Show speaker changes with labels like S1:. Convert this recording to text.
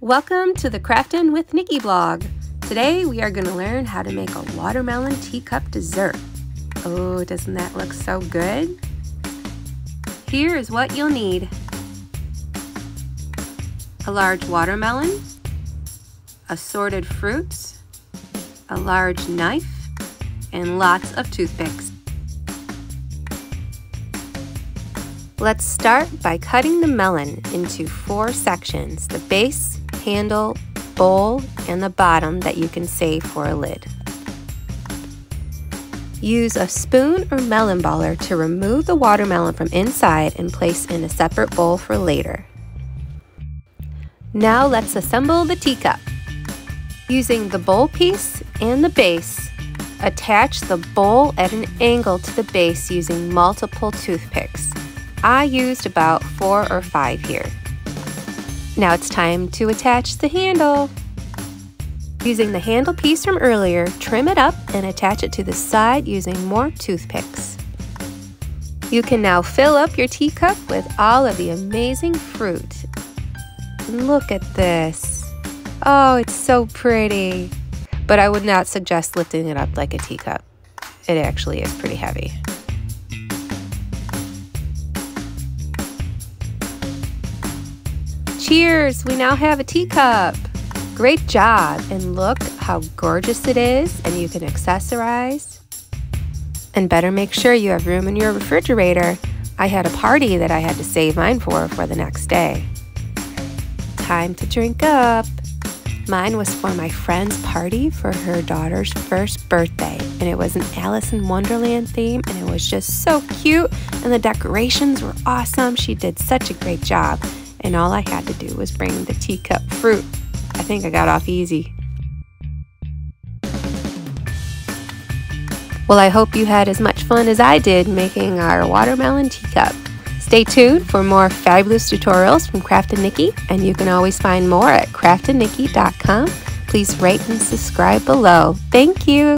S1: Welcome to the Craftin with Nikki blog. Today we are going to learn how to make a watermelon teacup dessert. Oh, doesn't that look so good? Here is what you'll need. A large watermelon, assorted fruits, a large knife, and lots of toothpicks. Let's start by cutting the melon into 4 sections: the base, handle, bowl, and the bottom that you can save for a lid. Use a spoon or melon baller to remove the watermelon from inside and place in a separate bowl for later. Now let's assemble the teacup. Using the bowl piece and the base, attach the bowl at an angle to the base using multiple toothpicks. I used about 4 or 5 here. Now it's time to attach the handle. Using the handle piece from earlier, trim it up and attach it to the side using more toothpicks. You can now fill up your teacup with all of the amazing fruit. Look at this. Oh, it's so pretty. But I would not suggest lifting it up like a teacup. It actually is pretty heavy. Cheers! We now have a teacup. Great job, and look how gorgeous it is, and you can accessorize. And better make sure you have room in your refrigerator. I had a party that I had to save mine for the next day. Time to drink up. Mine was for my friend's party for her daughter's first birthday, and it was an Alice in Wonderland theme, and it was just so cute, and the decorations were awesome. She did such a great job. And all I had to do was bring the teacup fruit. I think I got off easy. Well, I hope you had as much fun as I did making our watermelon teacup. Stay tuned for more fabulous tutorials from Craftin Nikki, and you can always find more at craftaholic.com. Please rate and subscribe below. Thank you.